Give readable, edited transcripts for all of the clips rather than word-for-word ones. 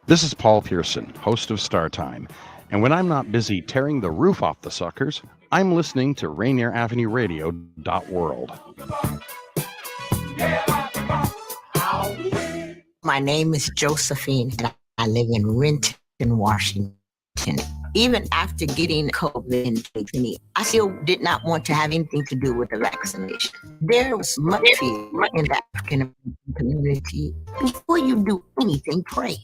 This is Paul Pearson, host of Star Time, and when I'm not busy tearing the roof off the suckers, I'm listening to Rainier Avenue Radio .world. My name is Josephine, and I live in Renton, Washington. Even after getting COVID in 2020, I still did not want to have anything to do with the vaccination. There was much fear in the African community. Before you do anything, pray.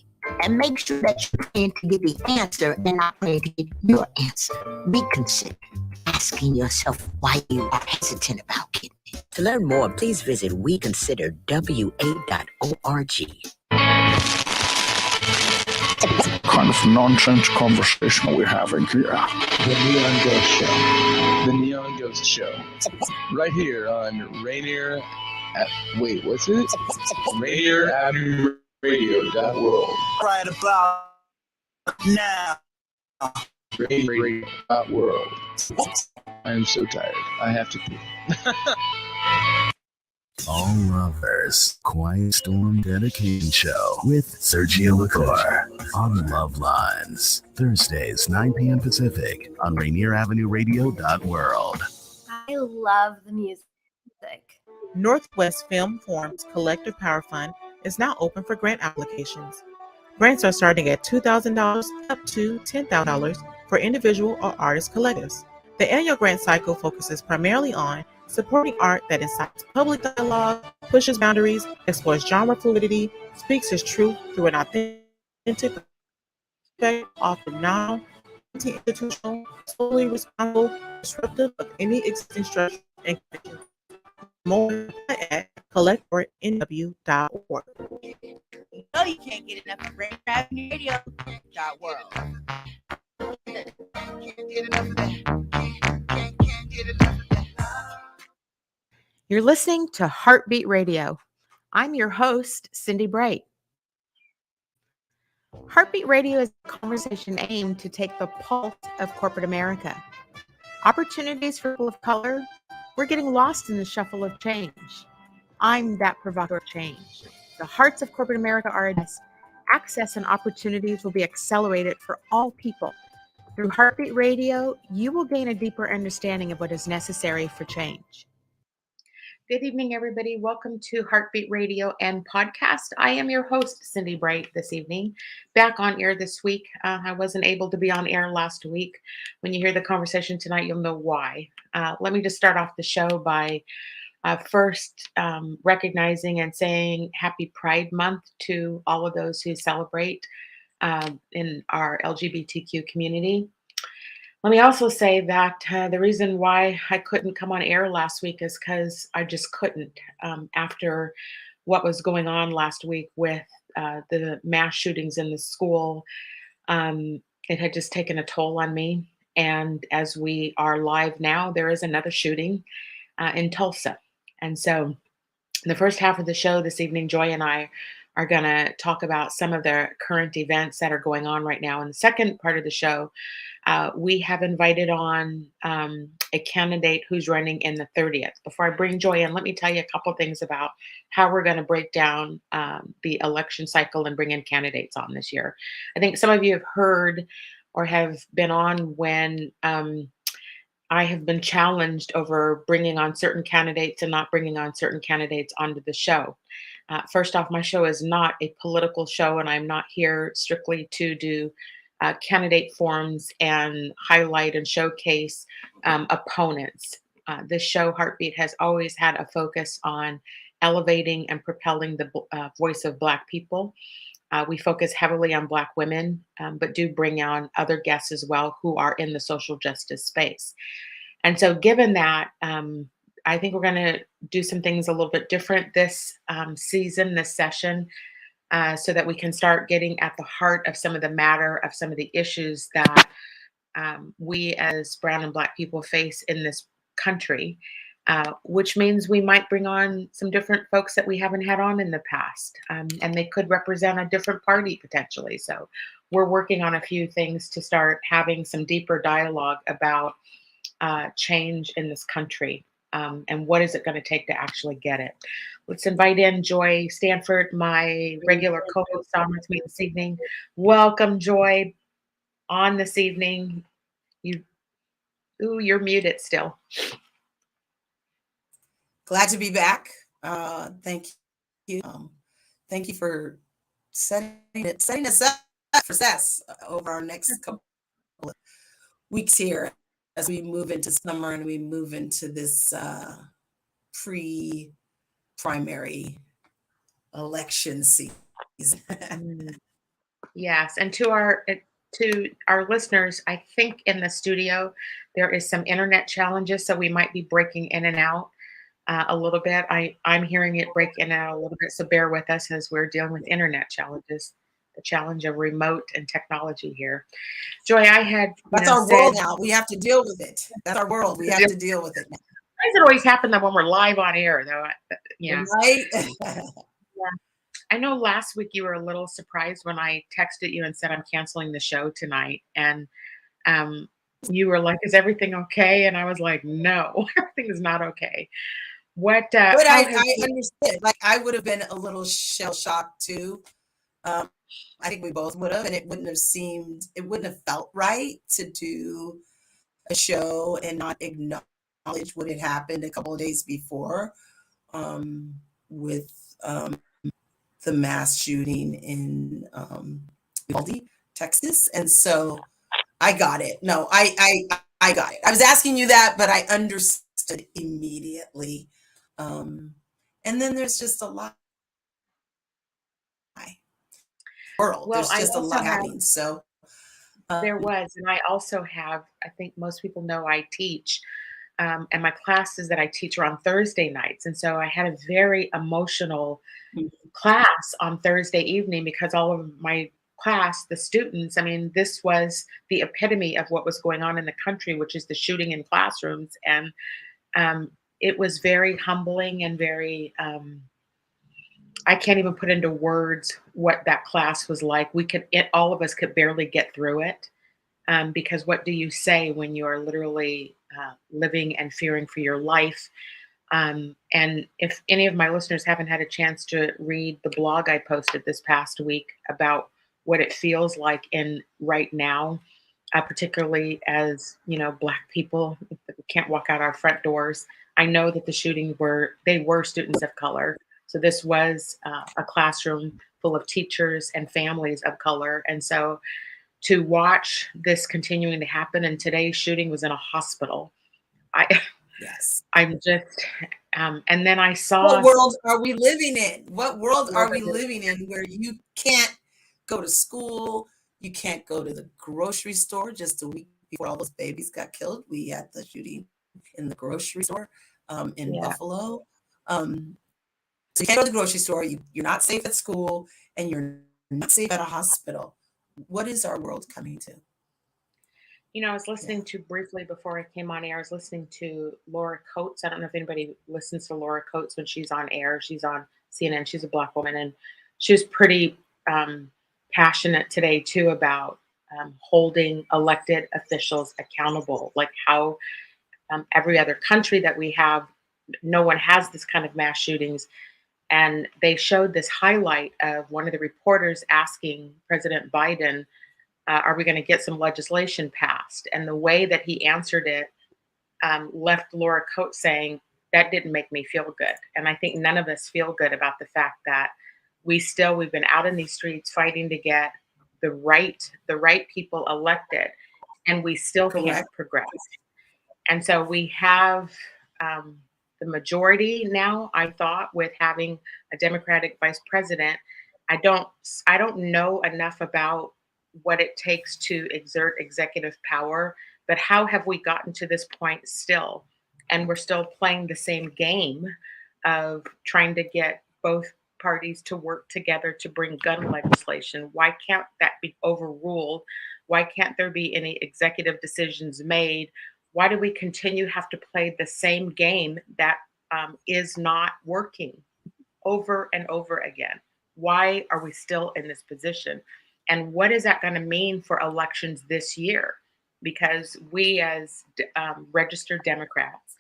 And make sure that you're praying to get the answer and not praying to get your answer. Be considered asking yourself why you are hesitant about getting it. To learn more, please visit weconsiderwa.org. Kind of nonsense conversation we're having here. The Neon Ghost Show. The Neon Ghost Show. Right here on Rainier what's it? Rainier Avenue Radio.world. Right about now. Radio.world. I am so tired. I have to pee. All Lovers Quiet Storm Dedication Show with Sergio LaCour on Love Lines. Thursdays, 9 p.m. Pacific on Rainier Avenue Radio.world. I love the music. Northwest Film Forum's Collective Power Fund is now open for grant applications. Grants are starting at $2,000 up to $10,000 for individual or artist collectives. The annual grant cycle focuses primarily on supporting art that incites public dialogue, pushes boundaries, explores genre fluidity, speaks its truth through an authentic, often non-institutional, solely responsible, disruptive of any existing structure and conditions. More at collectornw.org. You know you can't get enough of Rainier Avenue Radio.world. Can't get enough of that. Can't get enough of that. You're listening to Heartbeat Radio. I'm your host, Cindi Bright. Heartbeat Radio is a conversation aimed to take the pulse of corporate America. Opportunities for people of color, we're getting lost in the shuffle of change. I'm that provocateur of change. The hearts of corporate America are at rest. Access and opportunities will be accelerated for all people. Through Heartbeat Radio, you will gain a deeper understanding of what is necessary for change. Good evening, everybody. Welcome to Heartbeat Radio and Podcast. I am your host, Cindi Bright, this evening. Back on air this week. I wasn't able to be on air last week. When you hear the conversation tonight, you'll know why. Let me just start off the show by first recognizing and saying Happy Pride Month to all of those who celebrate in our LGBTQ community. Let me also say that the reason why I couldn't come on air last week is because I just couldn't. After what was going on last week with the mass shootings in the school, it had just taken a toll on me. And as we are live now, there is another shooting in Tulsa. And so the first half of the show this evening, Joy and I are going to talk about some of the current events that are going on right now. In the second part of the show, we have invited on a candidate who's running in the 30th. Before I bring Joy in, let me tell you a couple things about how we're going to break down the election cycle and bring in candidates on this year. I think some of you have heard or have been on when I have been challenged over bringing on certain candidates and not bringing on certain candidates onto the show. First off, my show is not a political show, and I'm not here strictly to do candidate forums and highlight and showcase opponents. This show, Heartbeat, has always had a focus on elevating and propelling the voice of Black people. We focus heavily on Black women, but do bring on other guests as well who are in the social justice space. And so given that, I think we're going to do some things a little bit different this season, this session, so that we can start getting at the heart of some of the matter of some of the issues that we as Brown and Black people face in this country, which means we might bring on some different folks that we haven't had on in the past, and they could represent a different party potentially. So we're working on a few things to start having some deeper dialogue about change in this country. and what is it going to take to actually get it. Let's invite in Joy Stanford, my regular co-host on with me this evening. Welcome, Joy, on this evening. You're muted still. Glad to be back. Thank you. Thank you for setting us up for success over our next couple of weeks here as we move into summer and we move into this pre-primary election season. Yes, and to our listeners, I think in the studio there is some internet challenges, so we might be breaking in and out a little bit. I'm hearing it break in and out a little bit, so bear with us as we're dealing with internet challenges, the challenge of remote and technology here. Joy, I had that's our world now. We have to deal with it. That's our world. We have to deal with it now. Why does it always happen that when we're live on air, though? Yeah. Right. Yeah. I know last week you were a little surprised when I texted you and said I'm canceling the show tonight, and you were like, "Is everything okay?" And I was like, "No, everything is not okay." But I understood. Like I would have been a little shell shocked too. I think we both would have, and it wouldn't have felt right to do a show and not acknowledge what had happened a couple of days before with the mass shooting in Uvalde, Texas. And so I got it. No, I got it. I was asking you that, but I understood immediately. And then there's just a lot. World. Well, there's just a lot happening. So there was, and I also have, I think most people know I teach, and my classes that I teach are on Thursday nights. And so I had a very emotional class on Thursday evening because all of my class, the students, I mean, this was the epitome of what was going on in the country, which is the shooting in classrooms. And it was very humbling and very, I can't even put into words what that class was like. All of us could barely get through it because what do you say when you are literally living and fearing for your life? And if any of my listeners haven't had a chance to read the blog I posted this past week about what it feels like in right now, particularly as, Black people, we can't walk out our front doors. I know that the shooting were students of color. So this was a classroom full of teachers and families of color. And so to watch this continuing to happen, and today's shooting was in a hospital. Yes. I'm just, and then I saw. What world are we living in? What world are we living in where you can't go to school? You can't go to the grocery store. Just a week before all those babies got killed, we had the shooting in the grocery store in Buffalo. So you can't go to the grocery store, you're not safe at school, and you're not safe at a hospital. What is our world coming to? I was listening to briefly before I came on air, I was listening to Laura Coates. I don't know if anybody listens to Laura Coates when she's on air. She's on CNN. She's a Black woman, and she was pretty passionate today, too, about holding elected officials accountable, like how every other country that we have, no one has this kind of mass shootings. And they showed this highlight of one of the reporters asking President Biden, are we going to get some legislation passed? And the way that he answered it left Laura Coates saying, that didn't make me feel good. And I think none of us feel good about the fact that we've been out in these streets fighting to get the right people elected, and we still can't progress. And so we have the majority now, I thought, with having a Democratic vice president. I don't know enough about what it takes to exert executive power, but how have we gotten to this point still? And we're still playing the same game of trying to get both parties to work together to bring gun legislation. Why can't that be overruled? Why can't there be any executive decisions made? Why do we continue to have to play the same game that is not working over and over again? Why are we still in this position? And what is that going to mean for elections this year? Because we as registered Democrats,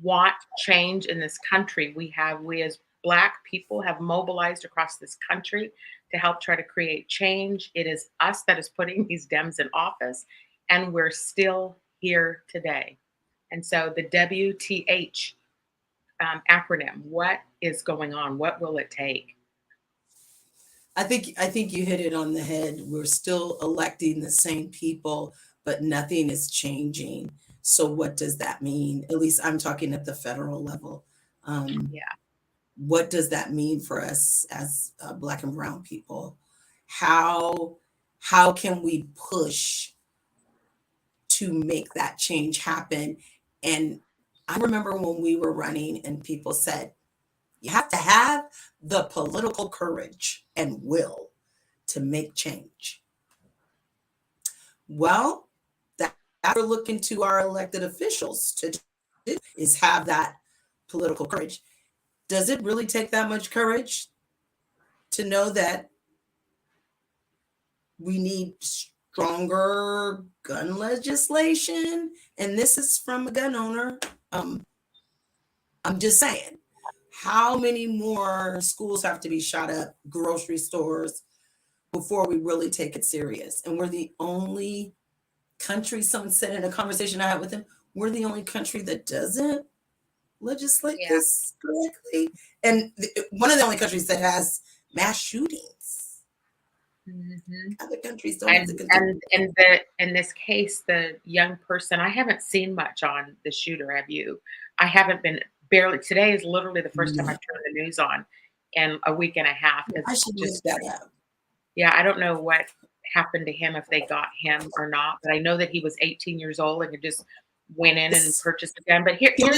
want change in this country. We as Black people have mobilized across this country to help try to create change. It is us that is putting these Dems in office, and we're still here today. And so the WTH acronym, what is going on? What will it take? I think you hit it on the head. We're still electing the same people, but nothing is changing. So what does that mean? At least I'm talking at the federal level. What does that mean for us as Black and brown people? How can we push to make that change happen? And I remember when we were running and people said, you have to have the political courage and will to make change. Well, that we're looking to our elected officials to do is have that political courage. Does it really take that much courage to know that we need stronger gun legislation? And this is from a gun owner. I'm just saying, how many more schools have to be shot up, grocery stores, before we really take it serious? And we're the only country, someone said in a conversation I had with him, we're the only country that doesn't legislate this correctly. And one of the only countries that has mass shootings. Mm-hmm. Other countries don't have the in this case, the young person, I haven't seen much on the shooter, have you? I haven't been barely. Today is literally the first time I've turned the news on in a week and a half. I should look that up. Yeah, I don't know what happened to him, if they got him or not, but I know that he was 18 years old and he just went in and purchased a gun. But killed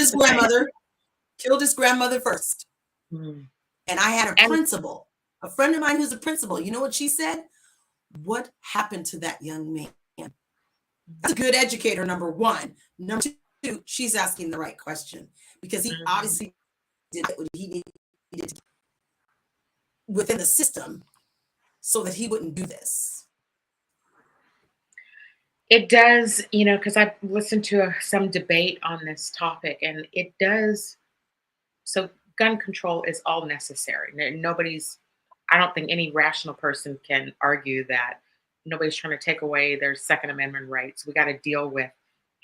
his grandmother first. And I had a principal, a friend of mine who's a principal. You know what she said? What happened to that young man? That's a good educator, number one. Number two, she's asking the right question, because he obviously did what he needed within the system so that he wouldn't do this. It does, because I've listened to some debate on this topic, and it does. So gun control is all necessary. I don't think any rational person can argue that. Nobody's trying to take away their Second Amendment rights. We got to deal with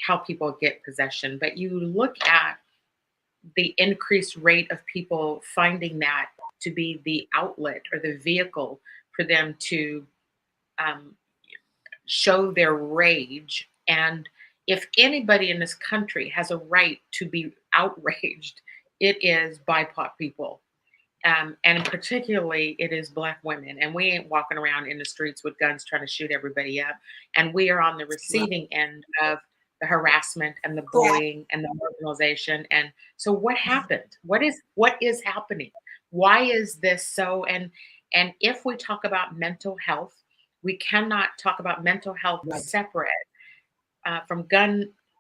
how people get possession. But you look at the increased rate of people finding that to be the outlet or the vehicle for them to show their rage. And if anybody in this country has a right to be outraged, it is BIPOC people. And particularly it is Black women. And we ain't walking around in the streets with guns trying to shoot everybody up. And we are on the receiving end of the harassment and the bullying and the marginalization. And so what happened? What is happening? Why is this so? And if we talk about mental health, we cannot talk about mental health separate from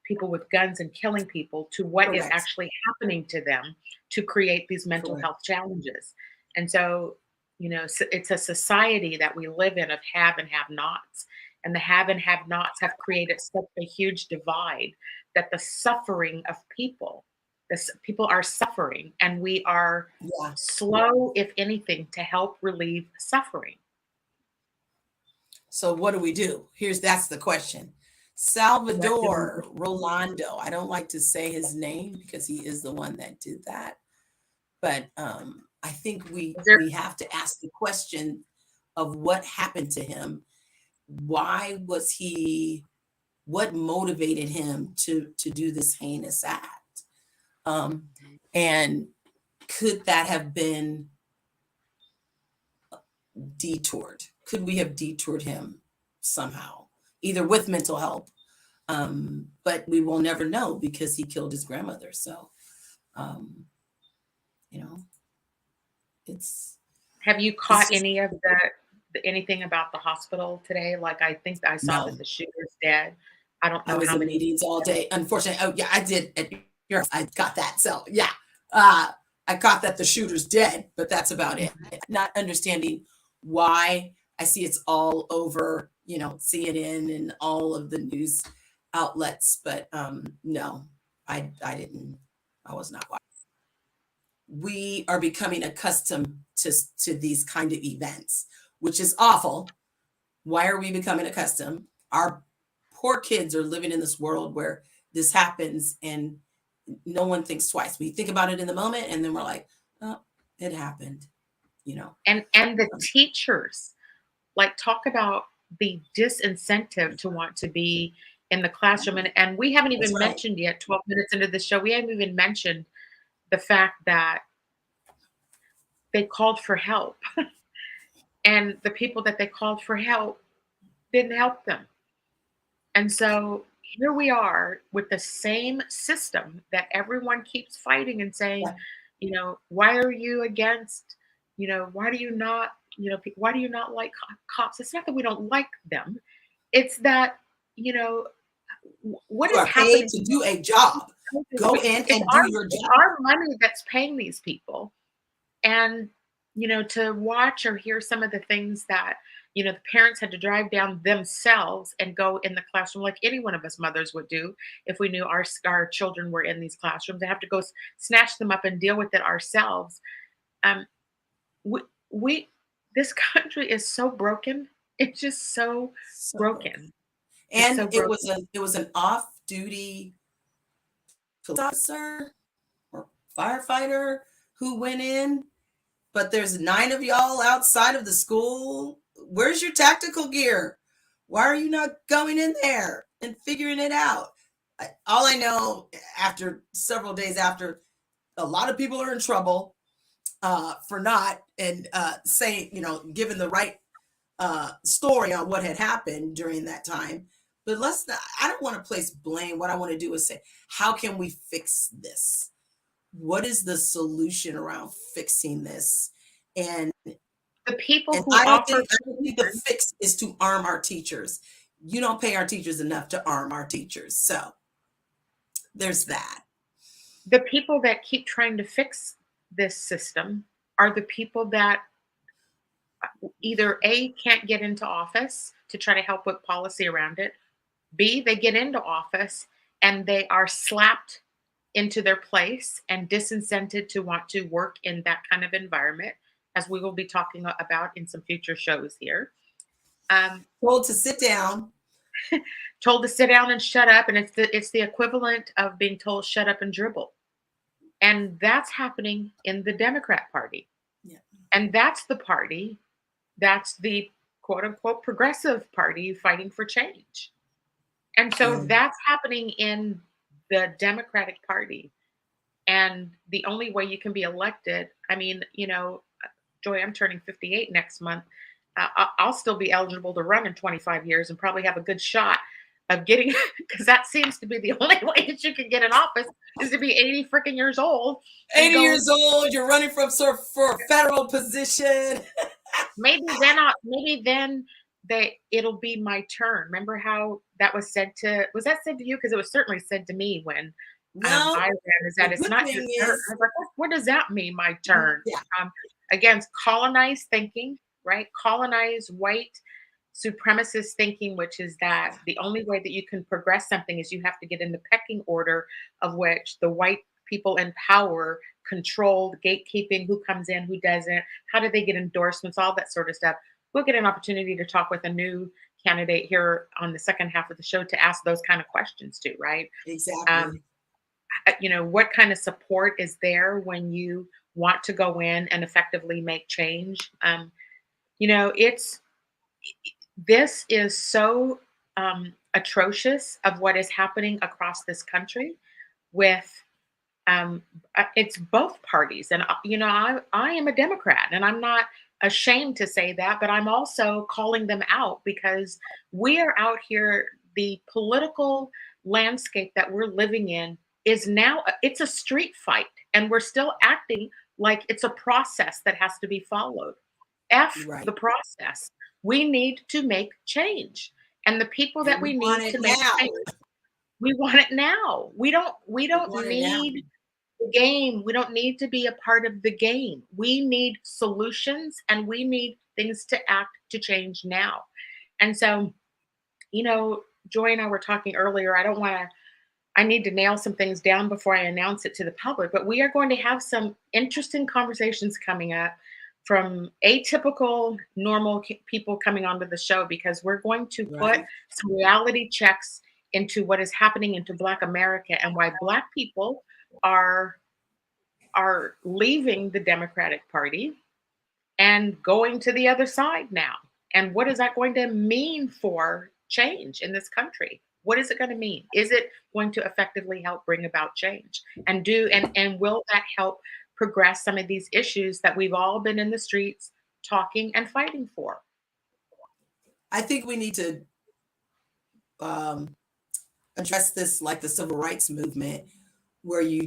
people with guns and killing people to what is actually happening to them to create these mental health challenges. And so, it's a society that we live in of have and have nots. And the have and have nots have created such a huge divide that the suffering of people are suffering, and we are slow, if anything, to help relieve suffering. So what do we do? That's the question. Salvador Rolando, I don't like to say his name because he is the one that did that. But I think we have to ask the question of what happened to him. Why was what motivated him to do this heinous act? And could that have been detoured? Could we have detoured him somehow, either with mental help? But we will never know because he killed his grandmother. So, Have you caught any of anything about the hospital today? Like, I think I saw that the shooter's dead. I don't know. I was in meetings all day. Unfortunately, I did. I got that. So I caught that the shooter's dead, but that's about it. Not understanding why. I see it's all over, CNN and all of the news outlets, but no, I was not watching. We are becoming accustomed to these kind of events, which is awful. Why are we becoming accustomed? Our poor kids are living in this world where this happens and no one thinks twice. We think about it in the moment and then we're like, oh, it happened, you know. And the teachers, like, talk about the disincentive to want to be in the classroom. And we haven't even mentioned yet, 12 minutes into the show, we haven't even mentioned the fact that they called for help. And the people that they called for help didn't help them. And so here we are with the same system that everyone keeps fighting and saying, you know, why are you against, you know, why do you not, you know, why do you not like cops? It's not that we don't like them. It's that, you know, what you is are happening paid to do a job. Go in and do your job. It's our money that's paying these people. And, you know, to watch or hear some of the things that, you know, the parents had to drive down themselves and go in the classroom, like any one of us mothers would do if we knew our children were in these classrooms. They have to go snatch them up and deal with it ourselves. This country is so broken. It's just so broken. And it was an off-duty police officer or firefighter who went in, but there's 9 of y'all outside of the school. Where's your tactical gear? Why are you not going in there and figuring it out? All I know, after several days after, a lot of people are in trouble for not and saying, you know, giving the right story on what had happened during that time. But I don't want to place blame. What I want to do is say, how can we fix this? What is the solution around fixing this? And the people who I don't think the fix is to arm our teachers. You don't pay our teachers enough to arm our teachers. So there's that. The people that keep trying to fix this system are the people that either A, can't get into office to try to help with policy around it. B, they get into office and they are slapped into their place and disincented to want to work in that kind of environment, as we will be talking about in some future shows here. Told to sit down. Told to sit down and shut up. And it's the equivalent of being told shut up and dribble. And that's happening in the Democrat Party. Yeah. And that's the party, that's the quote unquote progressive party fighting for change. And so that's happening in the Democratic Party. And the only way you can be elected, I mean, you know, Joy, I'm turning 58 next month. I'll still be eligible to run in 25 years and probably have a good shot of getting, because that seems to be the only way that you can get in office is to be 80 freaking years old. 80 years old, you're running for a federal position. maybe then it'll be my turn. Remember how that was said to you? Because it was certainly said to me when I ran, is that it's not your turn. I was like, what does that mean, my turn? Yeah. Again, colonized thinking, right? Colonized white supremacist thinking, which is that the only way that you can progress something is you have to get in the pecking order of which the white people in power control gatekeeping, who comes in, who doesn't, how do they get endorsements, all that sort of stuff. We'll get an opportunity to talk with a new candidate here on the second half of the show to ask those kind of questions too, right? Exactly. You know, what kind of support is there when you want to go in and effectively make change? You know, this is so atrocious of what is happening across this country with it's both parties. And, you know, I am a Democrat and I'm not ashamed to say that, but I'm also calling them out because we are out here, the political landscape that we're living in is now, it's a street fight and we're still acting like it's a process that has to be followed. The process. We need to make change. And the people that we need to make change, we want it now. We don't need the game. We don't need to be a part of the game. We need solutions and we need things to act to change now. And so, you know, Joy and I were talking earlier. I don't want to I need to nail some things down before I announce it to the public. But we are going to have some interesting conversations coming up from atypical, normal people coming onto the show, because we're going to put some reality checks into what is happening into Black America and why Black people are leaving the Democratic Party and going to the other side now. And what is that going to mean for change in this country? What is it going to mean? Is it going to effectively help bring about change? And will that help progress some of these issues that we've all been in the streets talking and fighting for? I think we need to address this like the civil rights movement, where you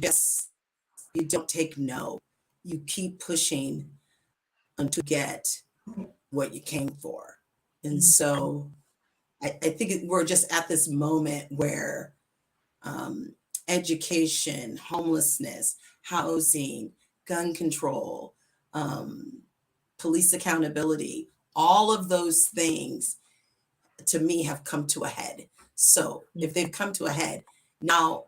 don't take no. You keep pushing until you get what you came for. And so I think we're just at this moment where education, homelessness, housing, gun control, police accountability, all of those things to me have come to a head. So if they've come to a head, now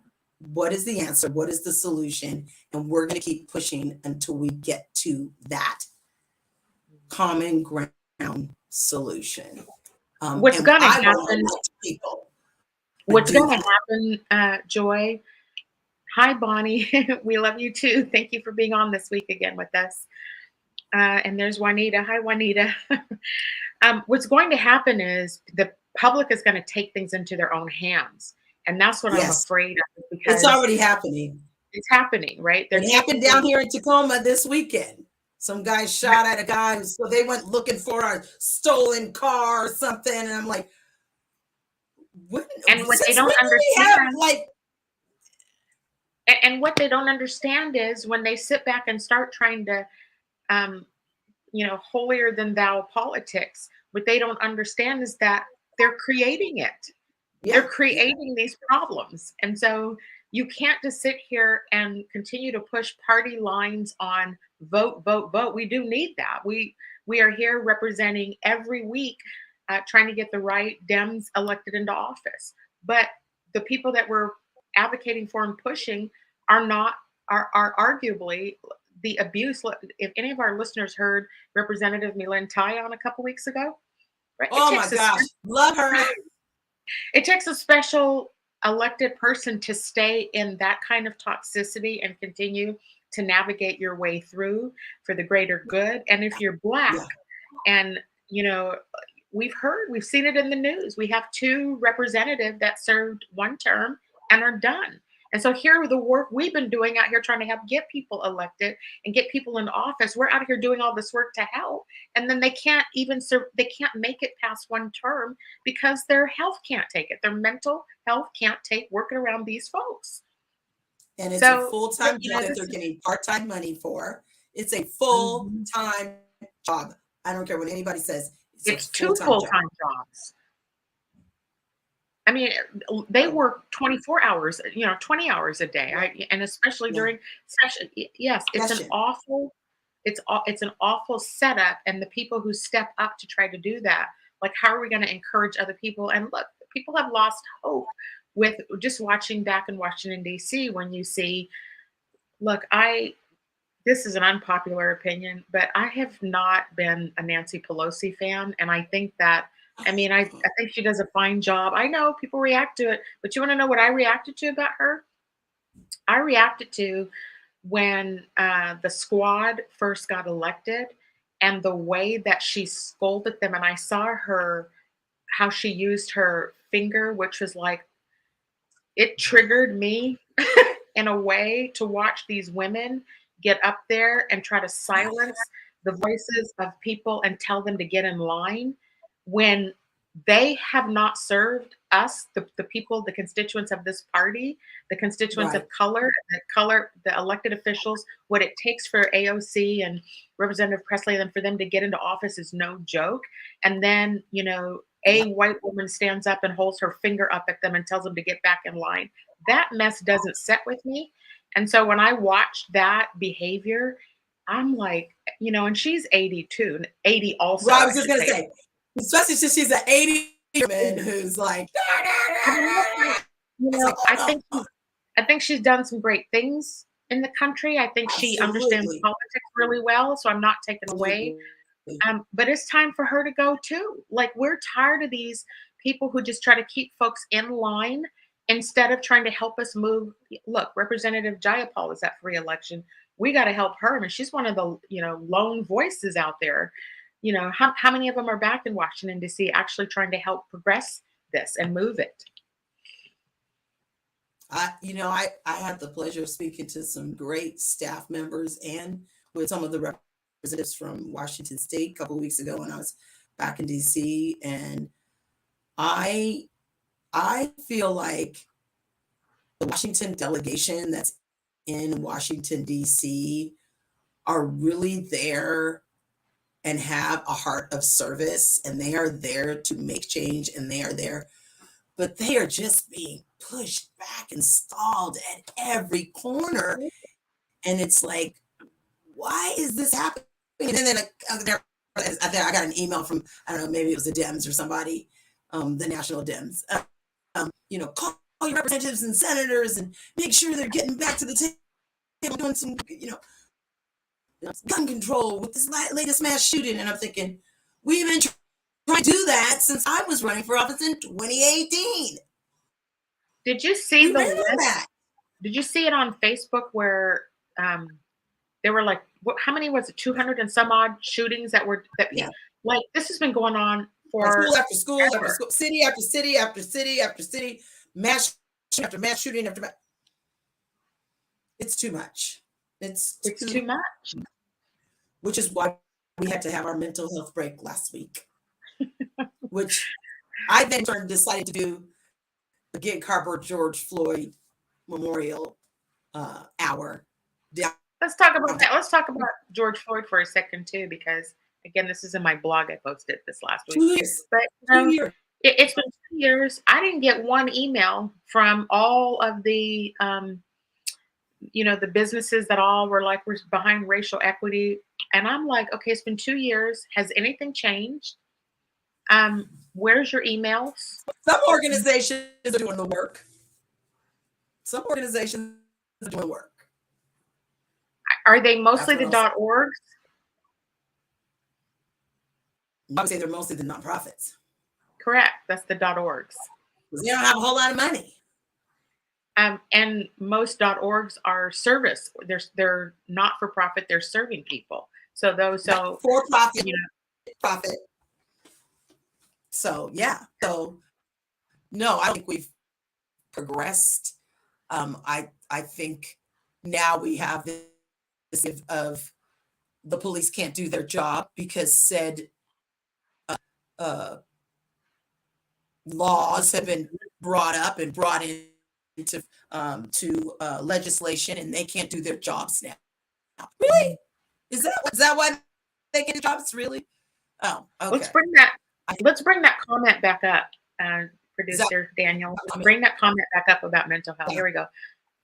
what is the answer? What is the solution? And we're going to keep pushing until we get to that common ground solution. What's going to happen? What's going to happen, Joy? Hi, Bonnie. We love you too. Thank you for being on this week again with us. And there's Juanita. Hi, Juanita. What's going to happen is the public is going to take things into their own hands. And that's what I'm afraid of. Because it's already happening. It's happening, right? It happened down here in Tacoma this weekend. Some guy shot at a guy, so they went looking for a stolen car or something. And I'm like, what they don't understand, and what they don't understand is when they sit back and start trying to, holier than thou politics, what they don't understand is that they're creating it. Yeah. They're creating these problems. And so you can't just sit here and continue to push party lines on vote, vote, vote. We do need that. We are here representing every week, trying to get the right Dems elected into office. But the people that we're advocating for and pushing are arguably the abuse. If any of our listeners heard Representative Milan Tai on a couple weeks ago, right? Oh my gosh, love her. It takes a special elected person to stay in that kind of toxicity and continue to navigate your way through for the greater good. And if you're Black, and we've seen it in the news. We have 2 representatives that served 1 term and are done. And so here the work we've been doing out here trying to get people elected and get people in office. We're out here doing all this work to help. And then they can't even they can't make it past 1 term because their health can't take it. Their mental health can't take working around these folks. And it's a full-time job that they're getting part-time money for. It's a full-time job. I don't care what anybody says. It's 2 full-time jobs. I mean, they work 24 hours, 20 hours a day. And especially during session. Yes, it's an awful setup. And the people who step up to try to do that, like, how are we going to encourage other people? And look, people have lost hope with just watching back in Washington, D.C. when you see, look, this is an unpopular opinion, but I have not been a Nancy Pelosi fan. And I think that, I think she does a fine job. I know people react to it, but you want to know what I reacted to about her? I reacted to when the squad first got elected and the way that she scolded them. And I saw how she used her finger, which was like, it triggered me in a way to watch these women get up there and try to silence the voices of people and tell them to get in line when they have not served us, the people, the constituents of this party, the constituents of color, the elected officials. What it takes for AOC and Representative Presley and for them to get into office is no joke. And then, a white woman stands up and holds her finger up at them and tells them to get back in line. That mess doesn't set with me. And so when I watched that behavior, I'm like, and she's 82, 80 also. Well, I was just going to say, especially since she's an 80 woman who's like, You It's know, like, oh no, I think she's done some great things in the country. I think she understands absolutely, politics really well, so I'm not taken away. absolutely. But it's time for her to go too. Like, we're tired of these people who just try to keep folks in line instead of trying to help us move. Look, Representative Jayapal is up for re-election. We got to help her. I mean, she's one of the lone voices out there. How many of them are back in Washington D.C. actually trying to help progress this and move it? I had the pleasure of speaking to some great staff members and with some of the representatives from Washington State a couple of weeks ago when I was back in DC, and I feel like the Washington delegation that's in Washington DC are really there and have a heart of service, and they are there to make change, and they are there, but they are just being pushed back and stalled at every corner. And it's like, why is this happening? And then I got an email from, I don't know, maybe it was the Dems or somebody, the National Dems, call your representatives and senators and make sure they're getting back to the table doing some, gun control with this latest mass shooting. And I'm thinking, we've been trying to do that since I was running for office in 2018. Did you see the list? Did you see it on Facebook where they were like, how many was it? 200 and some odd shootings like, this has been going on for school after school after school, city after city after city after city, mass shooting after mass shooting after mass. It's too much. It's too much. Which is why we had to have our mental health break last week, which I then decided to do the Gig Harbor George Floyd Memorial Hour. Let's talk about that. Let's talk about George Floyd for a second too, because again, this is in my blog. I posted this last week. 2 years. But 2 years. It's been 2 years. I didn't get one email from all of the the businesses that all were like, we're behind racial equity. And I'm like, okay, it's been 2 years. Has anything changed? Where's your emails? Some organizations are doing the work. Some organizations are doing the work. Are they mostly the .orgs? I would say they're mostly the nonprofits. Correct. That's the .orgs. Because they don't have a whole lot of money. And most .orgs are service. They're not for profit. They're serving people. So those for profit, profit. So yeah. So no, I don't think we've progressed. I think now we have this of the police can't do their job because said laws have been brought up and brought into legislation, and they can't do their jobs now. Really? Is that why they can't do jobs? Really? Oh, okay. Let's bring that comment back up, producer Daniel. Bring that comment back up about mental health. Here we go.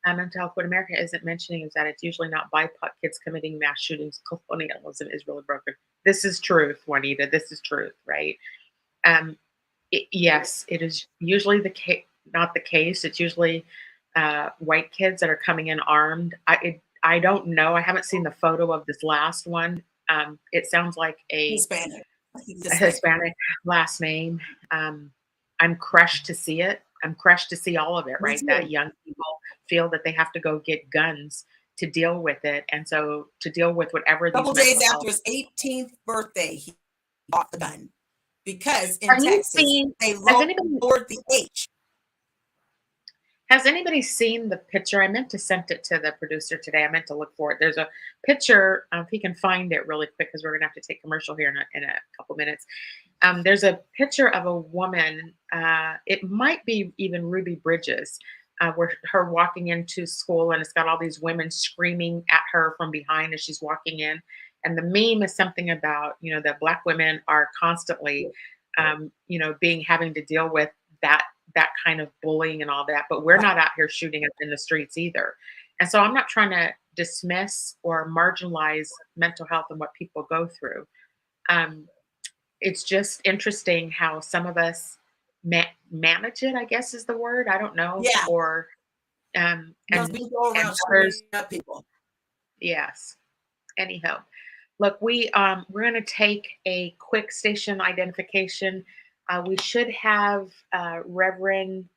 Mental health. What America isn't mentioning is that it's usually not BIPOC kids committing mass shootings. Colonialism is really broken. This is truth, Juanita. This is truth, right? Yes, it is usually not the case. It's usually white kids that are coming in armed. I don't know. I haven't seen the photo of this last one. It sounds like a Hispanic last name. I'm crushed to see it. I'm crushed to see all of it, right? That young people feel that they have to go get guns to deal with it. And so to deal with whatever. A couple days after his 18th birthday, he bought the gun. Because in Texas, they lowered the age. Has anybody seen the picture? I meant to send it to the producer today. I meant to look for it. There's a picture, if he can find it really quick, because we're going to have to take commercial here in a couple minutes. There's a picture of a woman. It might be even Ruby Bridges, where her walking into school, and it's got all these women screaming at her from behind as she's walking in. And the meme is something about, that Black women are constantly, having to deal with that kind of bullying and all that, but we're not out here shooting up in the streets either. And so I'm not trying to dismiss or marginalize mental health and what people go through. It's just interesting how some of us, manage it, I guess is the word. I don't know. Yeah. Or No, and we go around others. screwing up people. Yes. Anyhow, look, we're going to take a quick station identification. We should have Reverend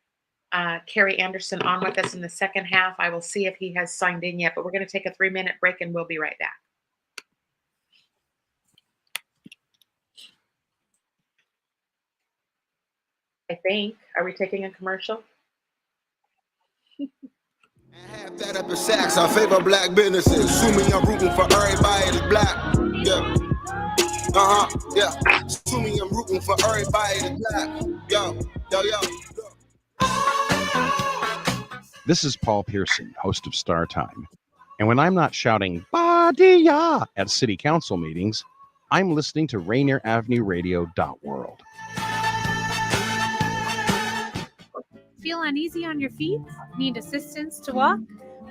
Carey Anderson on with us in the second half. I will see if he has signed in yet, but we're going to take a 3-minute break and we'll be right back. I think. Are we taking a commercial? Half that up in Saks, I favor black businesses. Assuming I'm rooting for everybody that's black. Yeah. Yeah. Assuming I'm rooting for everybody that's black. Yo. This is Paul Pearson, host of Star Time. And when I'm not shouting "Ba-dee-ya" at city council meetings, I'm listening to Rainier Avenue Radio.world. Feel uneasy on your feet? Need assistance to walk?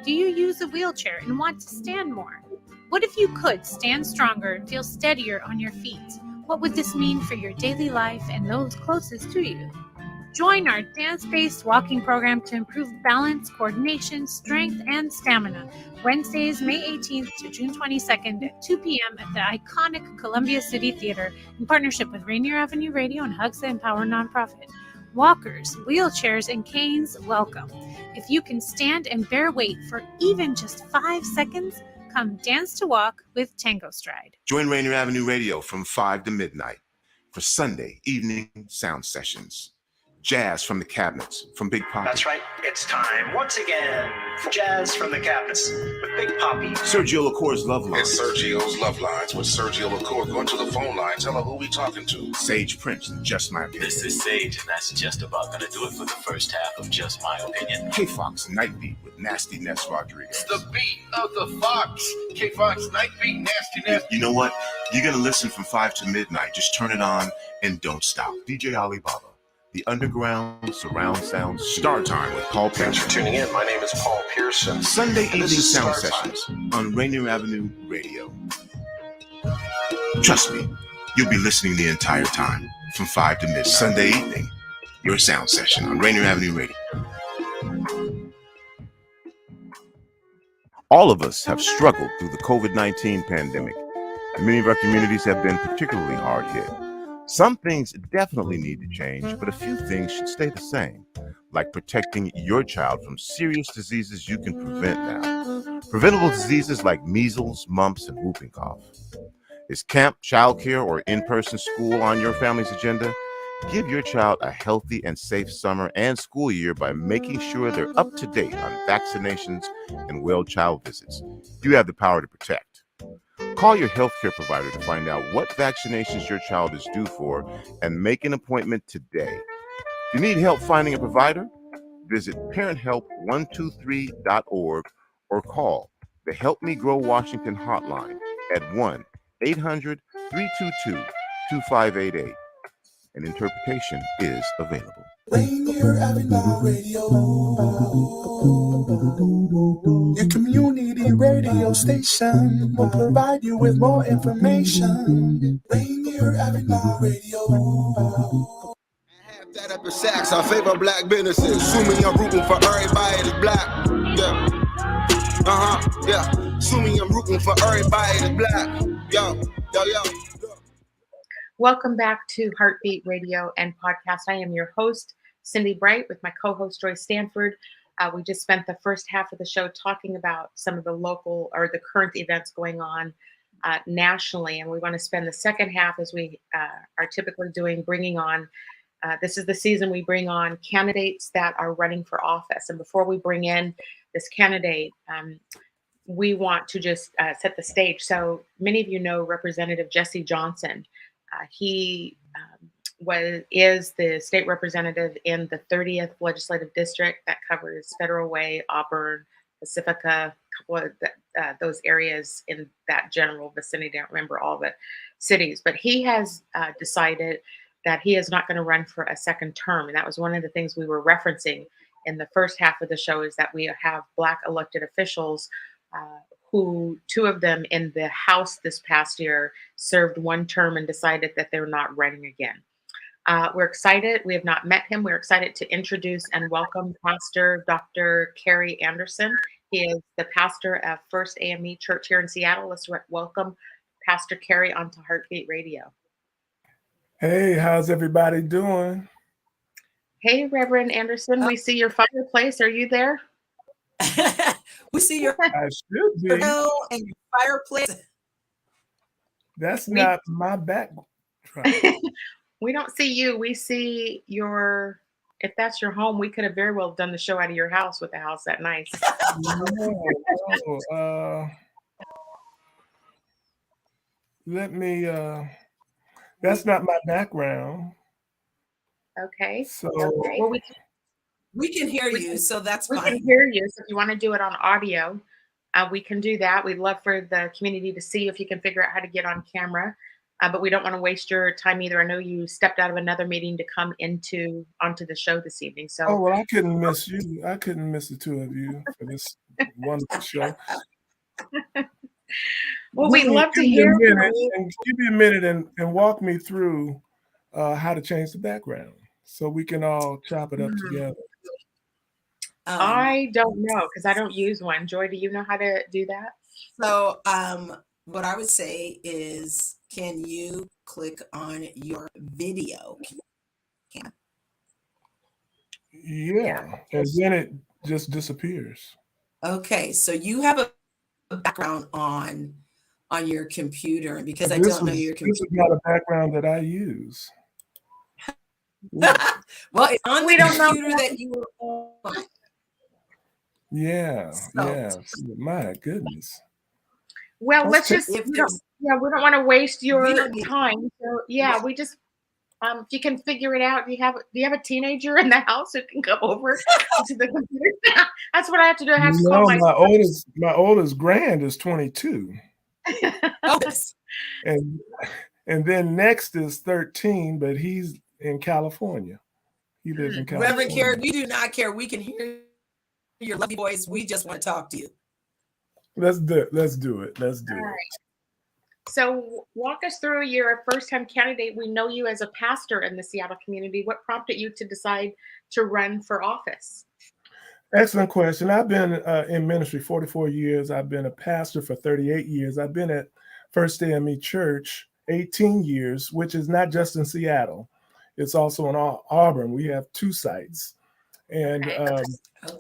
Do you use a wheelchair and want to stand more? What if you could stand stronger and feel steadier on your feet? What would this mean for your daily life and those closest to you? Join our dance-based walking program to improve balance, coordination, strength, and stamina. Wednesdays, May 18th to June 22nd at 2 p.m. at the iconic Columbia City Theater in partnership with Rainier Avenue Radio and Hugs That Empower nonprofit. Walkers, wheelchairs, and canes, welcome. If you can stand and bear weight for even just 5 seconds, come dance to walk with Tango Stride. Join Rainier Avenue Radio from 5 to midnight for Sunday evening sound sessions. Jazz from the Cabinets from Big Poppy. That's right. It's time once again for Jazz from the Cabinets with Big Poppy. Sergio LaCour's Love Lines. It's Sergio's Love Lines with Sergio LaCour. Go to the phone line. Tell her who we talking to. Sage Prince and Just My Opinion. This is Sage, and that's just about going to do it for the first half of Just My Opinion. K-Fox Night Beat with Nasty Ness Rodriguez. It's the beat of the Fox. K-Fox Night Beat, Nasty Ness. You know what? You're going to listen from 5 to midnight. Just turn it on and don't stop. DJ Alibaba. The Underground Surround Sound Star Time with Paul Pearson. Thanks for tuning in. My name is Paul Pearson. Sunday evening sound sessions on Rainier Avenue Radio. Trust me, you'll be listening the entire time from 5 to midnight. Sunday evening, your sound session on Rainier Avenue Radio. All of us have struggled through the COVID-19 pandemic, and many of our communities have been particularly hard hit. Some things definitely need to change, but a few things should stay the same, like protecting your child from serious diseases you can prevent now. Preventable diseases like measles, mumps, and whooping cough. Is camp, childcare, or in-person school on your family's agenda? Give your child a healthy and safe summer and school year by making sure they're up to date on vaccinations and well child visits. You have the power to protect. Call your healthcare provider to find out what vaccinations your child is due for and make an appointment today. If you need help finding a provider, visit parenthelp123.org or call the Help Me Grow Washington hotline at 1-800-322-2588. An interpretation is available. Rainier Avenue Radio, your community radio station will provide you with more information. Rainier Avenue Radio. Half that up in Saks, I favor black businesses. Assuming I'm rooting for everybody that's black. Yeah. Assuming I'm rooting for everybody that's black. Yo. Welcome back to Heartbeat Radio and Podcast. I am your host, Cindi Bright, with my co-host, Joy Stanford. We just spent the first half of the show talking about some of the local or the current events going on nationally. And we want to spend the second half, as we are typically doing, bringing on, this is the season we bring on candidates that are running for office. And before we bring in this candidate, we want to just set the stage. So many of you know Representative Jesse Johnson. He is the state representative in the 30th legislative district that covers Federal Way, Auburn, Pacifica, a couple of those areas in that general vicinity. I don't remember all the cities, but he has decided that he is not going to run for a second term. And that was one of the things we were referencing in the first half of the show, is that we have Black elected officials who, 2 of them in the House this past year, served 1 term and decided that they're not running again. We're excited. We have not met him. We're excited to introduce and welcome Pastor Dr. Carey Anderson. He is the pastor of First AME Church here in Seattle. Let's welcome Pastor Carey onto Heartbeat Radio. Hey, how's everybody doing? Hey, Reverend Anderson, we see your fireplace. Are you there? We see your I should be. and your fireplace. That's not my background. We don't see you. We see your, if that's your home, we could have very well done the show out of your house with the house that nice. Let me, that's not my background. Okay. So well, we can hear you, so that's fine. We can hear you. So if you want to do it on audio, we can do that. We'd love for the community to see if you can figure out how to get on camera. But we don't want to waste your time either. I know you stepped out of another meeting to come onto the show this evening. So well, I couldn't miss you. I couldn't miss the two of you for this wonderful show. Well, we'd love to hear. Give me a minute and walk me through how to change the background so we can all chop it up together. I don't know because I don't use one. Joy, do you know how to do that? So what I would say is, can you click on your video? Yeah, and then it just disappears. Okay, so you have a background on your computer, and because I don't know your computer. This is not a background that I use. Well, it's on the computer that you were on. Yeah, yeah. My goodness. Well, let's just, we don't want to waste your time. So yeah, we just, if you can figure it out, do you have a teenager in the house who can come over to the computer? That's what I have to do. I have to call my oldest grand is 22. And then next is 13, but he's in California. He lives in California. Reverend Carey, we do not care. We can hear your lovely voice. We just want to talk to you. Let's do it. Let's do it. Right. So walk us through. You're a first-time candidate. We know you as a pastor in the Seattle community. What prompted you to decide to run for office? Excellent question. I've been in ministry 44 years. I've been a pastor for 38 years. I've been at First AME Church 18 years, which is not just in Seattle. It's also in Auburn. We have 2 sites. And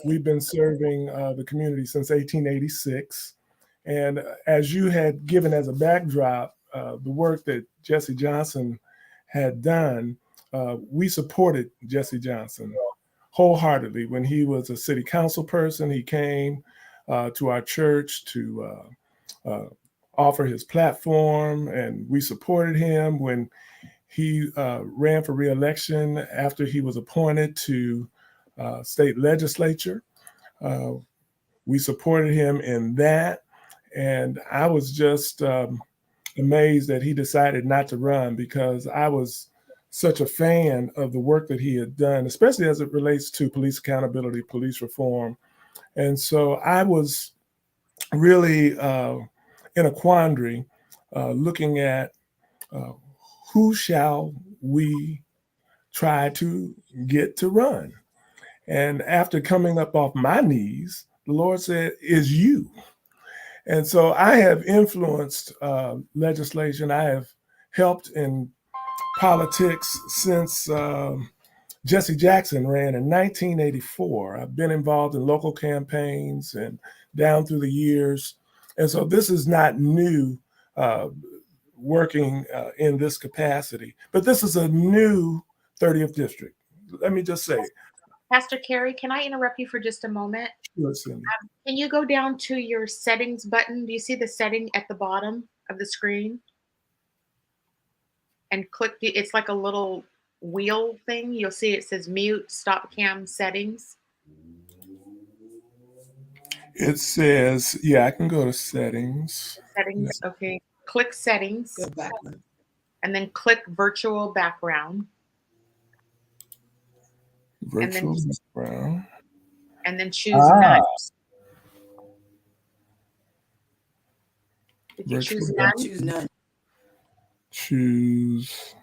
we've been serving the community since 1886. And as you had given as a backdrop, the work that Jesse Johnson had done, we supported Jesse Johnson wholeheartedly. When he was a city council person, he came to our church to offer his platform, and we supported him when he ran for re-election after he was appointed to state legislature. We supported him in that. And I was just amazed that he decided not to run, because I was such a fan of the work that he had done, especially as it relates to police accountability, police reform. And so I was really in a quandary looking at who shall we try to get to run. And after coming up off my knees, the Lord said, "Is you." And so I have influenced legislation. I have helped in politics since Jesse Jackson ran in 1984. I've been involved in local campaigns and down through the years. And so this is not new working in this capacity, but this is a new 30th district. Let me just say. Pastor Carey, can I interrupt you for just a moment? Listen. Can you go down to your settings button? Do you see the setting at the bottom of the screen? And click, it's like a little wheel thing. You'll see it says mute, stop cam settings. It says, yeah, I can go to settings. Settings, okay. Click settings. Go back. And then click virtual background. Virtual background. And then choose none. Did you choose none? Choose none. Choose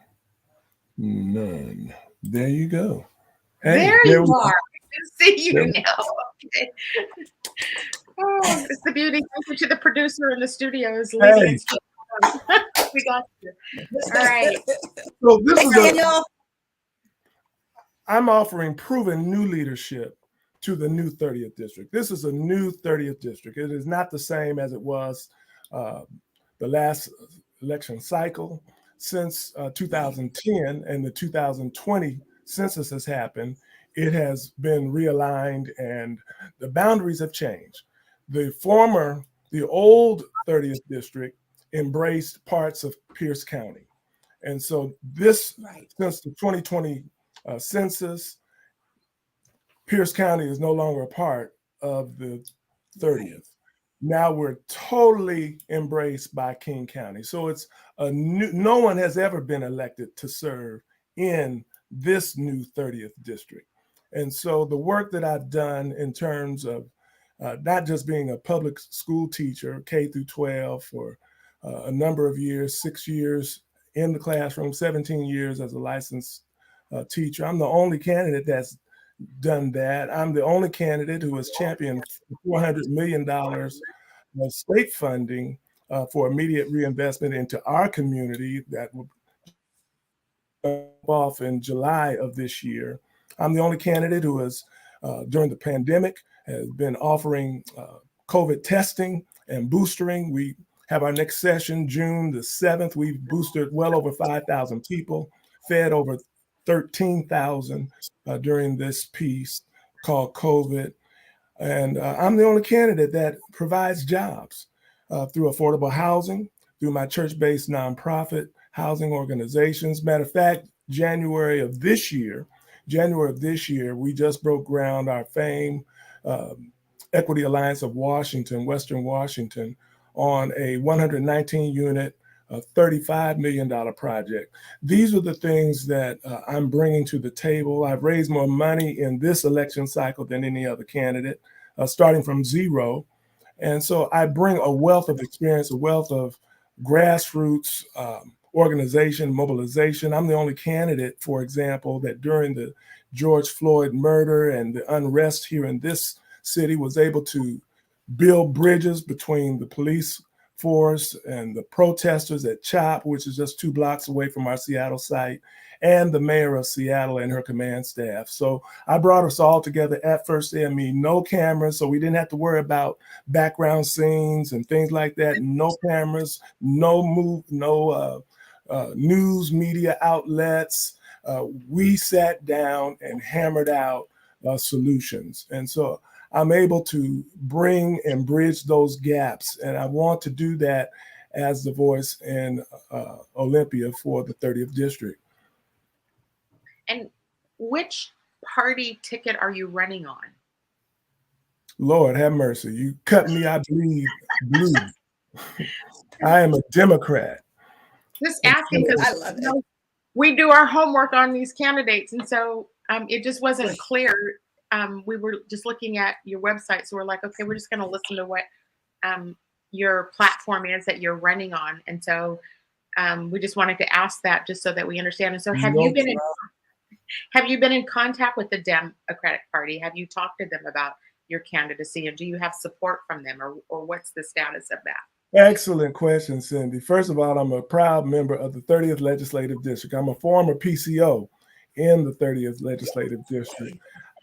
None. There you go. There we you go. are. I can see you There- now. Okay. Oh, it's the beauty. Thank you to the producer in the studio is leading Hey. us. We got you. All right. So this is Daniel. I'm offering proven new leadership to the new 30th district. This is a new 30th district. It is not the same as it was the last election cycle. Since 2010 and the 2020 census has happened, it has been realigned and the boundaries have changed. The old 30th district embraced parts of Pierce County. And so since the 2020 census, Pierce County is no longer a part of the 30th. Now we're totally embraced by King County. So it's no one has ever been elected to serve in this new 30th district. And so the work that I've done in terms of not just being a public school teacher, K through 12 for a number of years, 6 years in the classroom, 17 years as a licensed teacher. I'm the only candidate that's done that. I'm the only candidate who has championed $400 million of state funding for immediate reinvestment into our community that will off in July of this year. I'm the only candidate who has, during the pandemic, has been offering COVID testing and boostering. We have our next session, June the 7th. We've boosted well over 5,000 people, fed over 13,000 during this piece called COVID. And I'm the only candidate that provides jobs through affordable housing, through my church-based nonprofit housing organizations. Matter of fact, January of this year, we just broke ground, our famed Equity Alliance of Washington, Western Washington, on a 119-unit, $35 million project. These are the things that I'm bringing to the table. I've raised more money in this election cycle than any other candidate, starting from zero. And so I bring a wealth of experience, a wealth of grassroots organization, mobilization. I'm the only candidate, for example, that during the George Floyd murder and the unrest here in this city was able to build bridges between the police force and the protesters at CHOP, which is just 2 blocks away from our Seattle site, and the mayor of Seattle and her command staff. So I brought us all together at First AME, no cameras, so we didn't have to worry about background scenes and things like that. No cameras, no news media outlets. We sat down and hammered out solutions. And so I'm able to bring and bridge those gaps. And I want to do that as the voice in Olympia for the 30th district. And which party ticket are you running on? Lord have mercy. You cut me, I bleed blue. I am a Democrat. Just asking because I love it. We do our homework on these candidates. And so it just wasn't clear. We were just looking at your website. So we're like, okay, we're just going to listen to what your platform is that you're running on. And so we just wanted to ask that just so that we understand. And so have you been in contact with the Democratic Party? Have you talked to them about your candidacy? And do you have support from them or what's the status of that? Excellent question, Cindi. First of all, I'm a proud member of the 30th Legislative District. I'm a former PCO in the 30th Legislative District.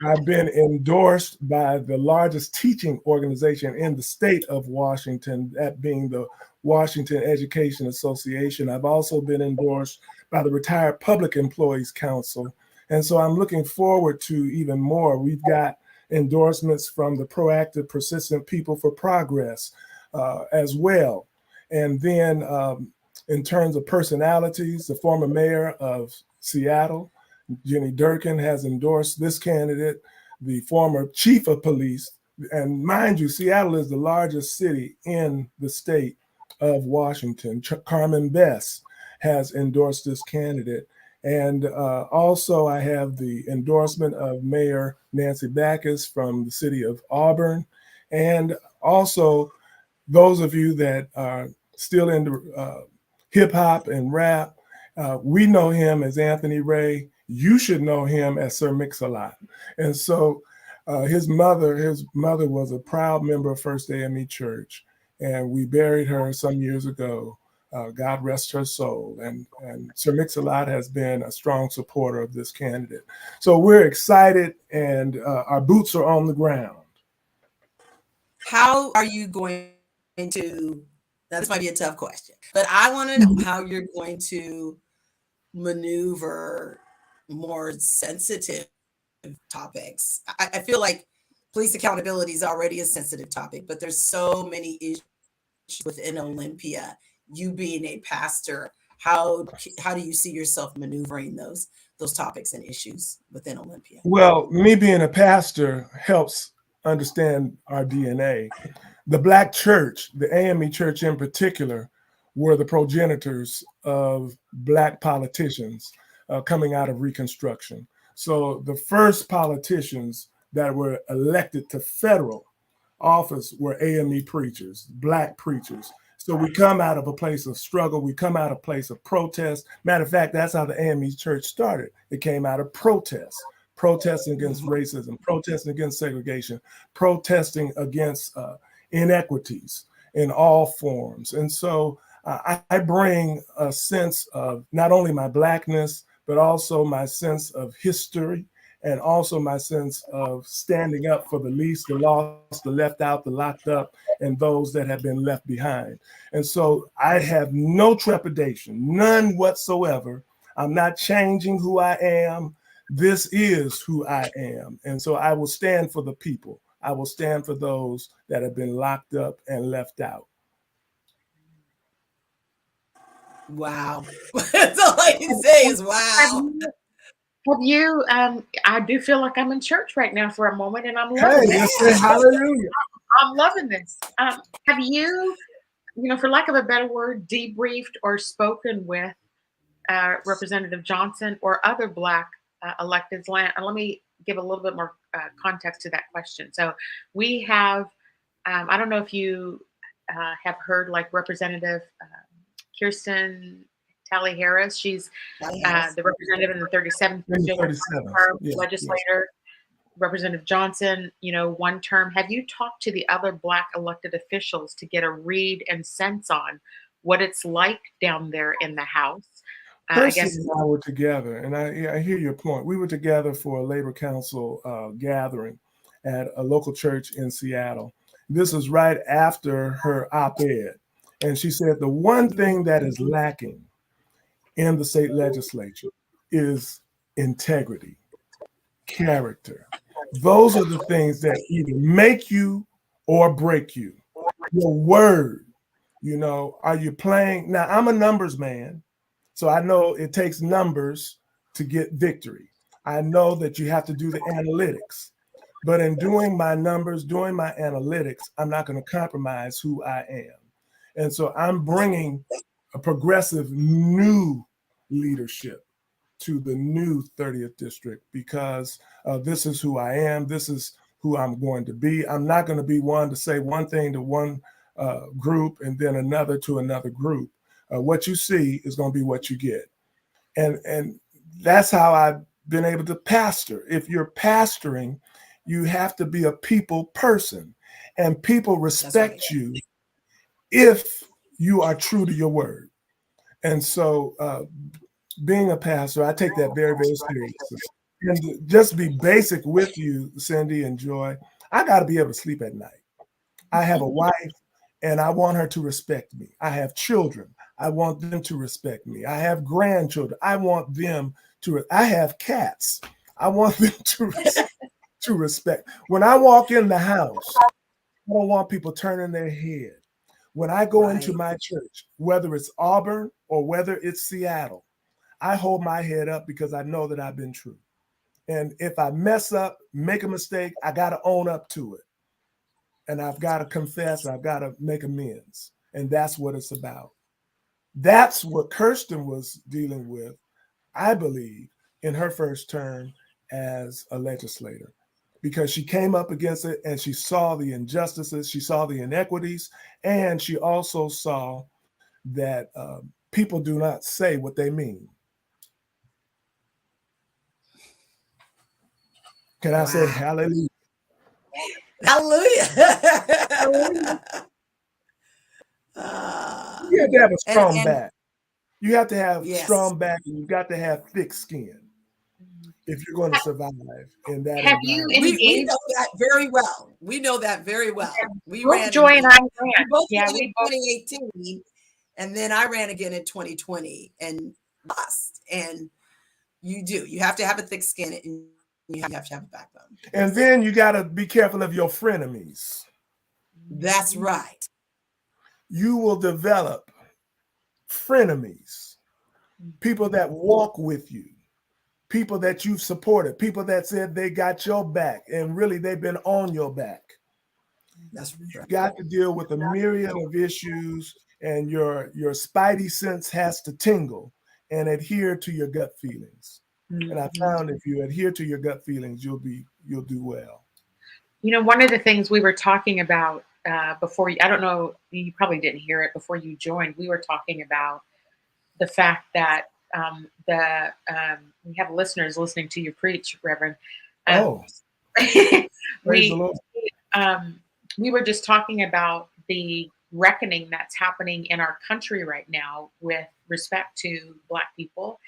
I've been endorsed by the largest teaching organization in the state of Washington, that being the Washington Education Association. I've also been endorsed by the Retired Public Employees Council. And so I'm looking forward to even more. We've got endorsements from the Proactive Persistent People for Progress as well. And then in terms of personalities, the former mayor of Seattle, Jenny Durkin, has endorsed this candidate, the former chief of police. And mind you, Seattle is the largest city in the state of Washington. Carmen Bess has endorsed this candidate. And also I have the endorsement of Mayor Nancy Backus from the city of Auburn. And also those of you that are still into hip hop and rap, We know him as Anthony Ray. You should know him as Sir Mix-a-Lot. And so his mother was a proud member of First AME Church, and we buried her some years ago. God rest her soul. And Sir Mix-a-Lot has been a strong supporter of this candidate. So we're excited, and our boots are on the ground. How are you going to, now this might be a tough question, but I want to know how you're going to maneuver more sensitive topics. I feel like police accountability is already a sensitive topic, but there's so many issues within Olympia. You being a pastor, how do you see yourself maneuvering those topics and issues within Olympia? Well, me being a pastor helps understand our DNA. The Black church, the AME church in particular, were the progenitors of Black politicians coming out of Reconstruction. So the first politicians that were elected to federal office were AME preachers, Black preachers. So we come out of a place of struggle. We come out of a place of protest. Matter of fact, that's how the AME church started. It came out of protest, protesting against racism, protesting against segregation, protesting against inequities in all forms. And so I bring a sense of not only my Blackness, but also my sense of history, and also my sense of standing up for the least, the lost, the left out, the locked up, and those that have been left behind. And so I have no trepidation, none whatsoever. I'm not changing who I am. This is who I am. And so I will stand for the people. I will stand for those that have been locked up and left out. Wow. That's all I can say is wow. Have you, I do feel like I'm in church right now for a moment, and I'm loving this. Hallelujah. I'm loving this. Have you, for lack of a better word, debriefed or spoken with Representative Johnson or other Black electeds? Let me give a little bit more context to that question. So we have, I don't know if you have heard like Representative Kirsten Talley Harris. She's the representative in the 37th legislator. Representative Johnson, one term. Have you talked to the other Black elected officials to get a read and sense on what it's like down there in the House? I guess and I were together, and I hear your point. We were together for a Labor Council gathering at a local church in Seattle. This was right after her op-ed. And she said the one thing that is lacking in the state legislature is integrity, character. Those are the things that either make you or break you. Your word, are you playing? Now, I'm a numbers man, so I know it takes numbers to get victory. I know that you have to do the analytics. But in doing my numbers, doing my analytics, I'm not going to compromise who I am. And so I'm bringing a progressive new leadership to the new 30th district because this is who I am. This is who I'm going to be. I'm not going to be one to say one thing to one group and then another to another group. What you see is going to be what you get. And that's how I've been able to pastor. If you're pastoring, you have to be a people person, and people respect you if you are true to your word. And so being a pastor, I take that very, very seriously. And just be basic with you, Cindi and Joy, I got to be able to sleep at night. I have a wife, and I want her to respect me. I have children. I want them to respect me. I have grandchildren. I want them to. I have cats. I want them to respect. When I walk in the house, I don't want people turning their head. When I go into my church, whether it's Auburn or whether it's Seattle, I hold my head up because I know that I've been true. And if I mess up, make a mistake, I got to own up to it. And I've got to confess, I've got to make amends. And that's what it's about. That's what Kirsten was dealing with, I believe, in her first term as a legislator, because she came up against it and she saw the injustices, she saw the inequities, and she also saw that people do not say what they mean. Can I say hallelujah? Hallelujah. You have to have a strong and back. You have to have Yes. strong back, and you've got to have thick skin if you're going to survive in that Have you environment. we know that very well. We know that very well. We Both ran Joy in- and I we ran. both Yeah, ran we in both 2018, and then I ran again in 2020 and lost. And you have to have a thick skin, and you have to have a backbone. And then you got to be careful of your frenemies. That's right. You will develop frenemies, people that walk with you, people that you've supported, people that said they got your back, and really they've been on your back. That's right. You've got to deal with a myriad of issues, and your spidey sense has to tingle and adhere to your gut feelings. And I found if you adhere to your gut feelings, you'll do well. You know, one of the things we were talking about before you, I don't know, you probably didn't hear it before you joined. We were talking about the fact that we have listeners listening to you preach, Reverend. Praise the Lord. We were just talking about the reckoning that's happening in our country right now with respect to Black people,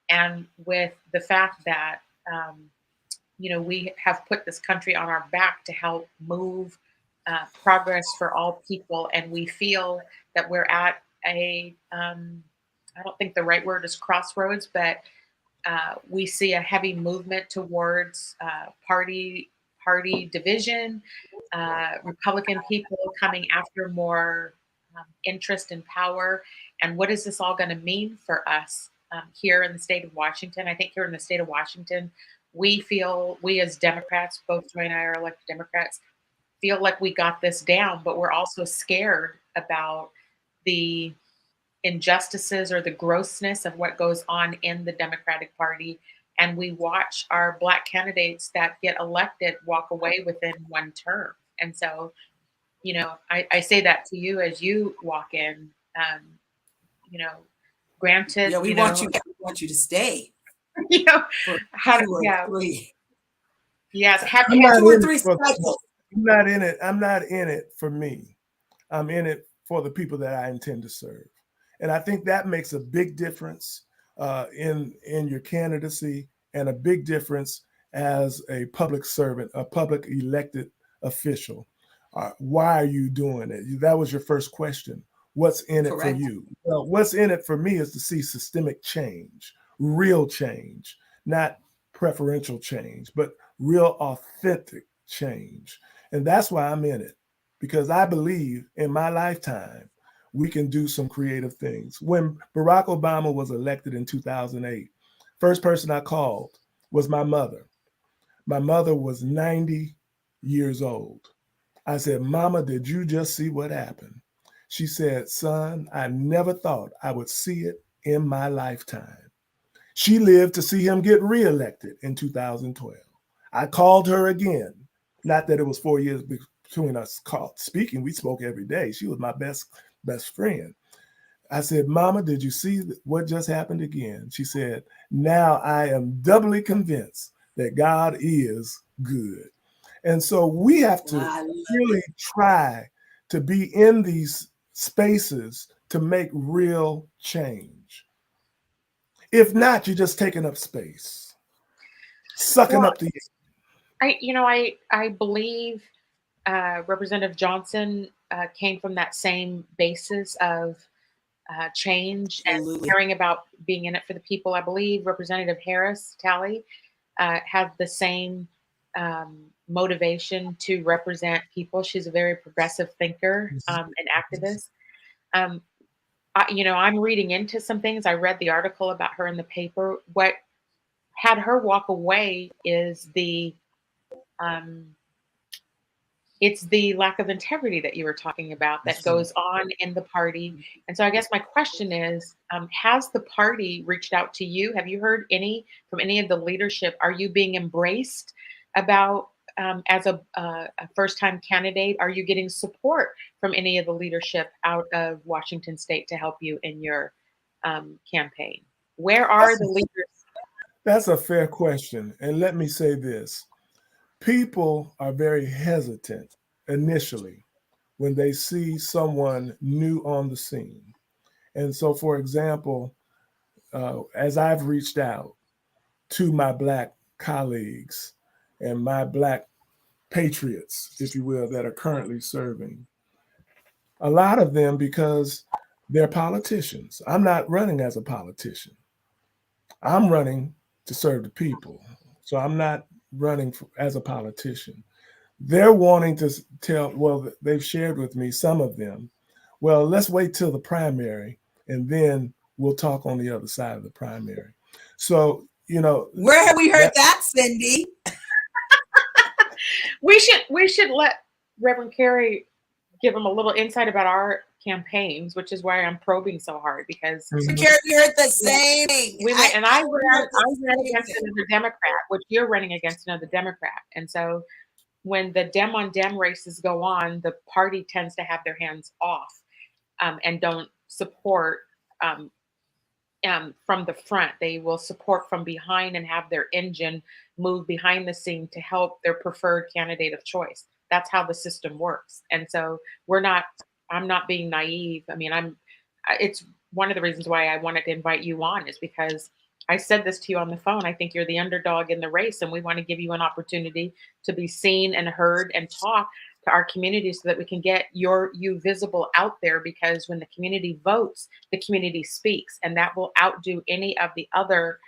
and with the fact that we have put this country on our back to help move progress for all people, and we feel that we're at a I don't think the right word is crossroads, but we see a heavy movement towards party division, Republican people coming after more interest and power. And what is this all going to mean for us here in the state of Washington? I think here in the state of Washington, we as Democrats, both Joy and I are elected Democrats, feel like we got this down, but we're also scared about the injustices or the grossness of what goes on in the Democratic Party. And we watch our Black candidates that get elected walk away within one term. And so, I say that to you as you walk in, granted. Yeah, we want you to stay. How two or three. Yes, I'm not 2 or 3 cycles. I'm not in it for me. I'm in it for the people that I intend to serve. And I think that makes a big difference in your candidacy, and a big difference as a public servant, a public elected official. Why are you doing it? That was your first question. What's in it for you? Well, what's in it for me is to see systemic change, real change, not preferential change, but real authentic change. And that's why I'm in it, because I believe in my lifetime, we can do some creative things. When Barack Obama was elected in 2008, first person I called was my mother. My mother was 90 years old. I said, "Mama, did you just see what happened?" She said, "Son, I never thought I would see it in my lifetime." She lived to see him get reelected in 2012. I called her again. Not that it was 4 years between us speaking. We spoke every day. She was my best friend. I said, "Mama, did you see what just happened again?" She said, "Now I am doubly convinced that God is good." And so we have to really try to be in these spaces to make real change. If not, you're just taking up space, sucking up the air. I believe Representative Johnson came from that same basis of change and caring about being in it for the people. I believe Representative Harris Talley had the same motivation to represent people. She's a very progressive thinker and activist. I'm reading into some things. I read the article about her in the paper. What had her walk away is it's the lack of integrity that you were talking about that goes on in the party. And so I guess my question is, has the party reached out to you? Have you heard from any of the leadership? Are you being embraced about as a first-time candidate? Are you getting support from any of the leadership out of Washington State to help you in your campaign? Where are the leaders? That's a fair question. And let me say this. People are very hesitant initially when they see someone new on the scene. And so, for example, as I've reached out to my Black colleagues and my Black patriots, if you will, that are currently serving, a lot of them, because they're politicians. I'm not running as a politician. I'm running to serve the people. So I'm not running as a politician. They're wanting to tell, well, they've shared with me, some of them, well, let's wait till the primary and then we'll talk on the other side of the primary. So, where have we heard that, Cindi? We should let Reverend Carey give them a little insight about our campaigns, which is why I'm probing so hard, because Carey, we heard the same thing. I ran against another Democrat, which you're running against another Democrat. And so when the Dem on Dem races go on, the party tends to have their hands off and don't support from the front. They will support from behind and have their engine move behind the scene to help their preferred candidate of choice. That's how the system works. And so I'm not being naive. I mean, it's one of the reasons why I wanted to invite you on, is because I said this to you on the phone. I think you're the underdog in the race, and we want to give you an opportunity to be seen and heard and talk to our community so that we can get you visible out there, because when the community votes, the community speaks, and that will outdo any of the other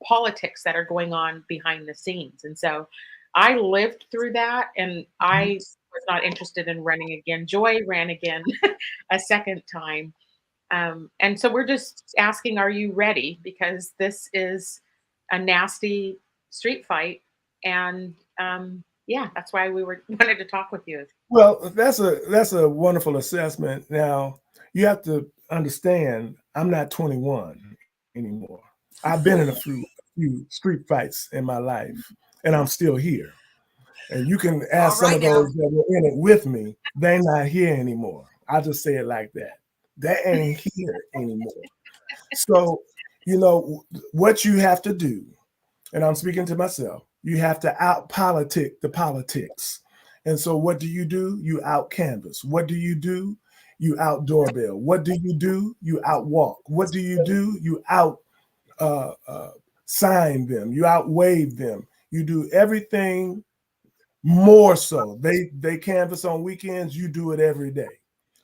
politics that are going on behind the scenes. And so I lived through that, and I was not interested in running again. Joy ran again a second time. And so we're just asking, are you ready? Because this is a nasty street fight. And that's why we wanted to talk with you. Well, that's a wonderful assessment. Now, you have to understand, I'm not 21 anymore. I've been in a few street fights in my life, and I'm still here. And you can ask some of those that were in it with me, they're not here anymore. I'll just say it like that. They ain't here anymore. So, what you have to do, and I'm speaking to myself, you have to out-politic the politics. And so what do? You out-canvass. What do? You out-doorbell. What do? You out-walk. What do? You out-sign them. You out-wave them. You do everything more so. They canvass on weekends. You do it every day.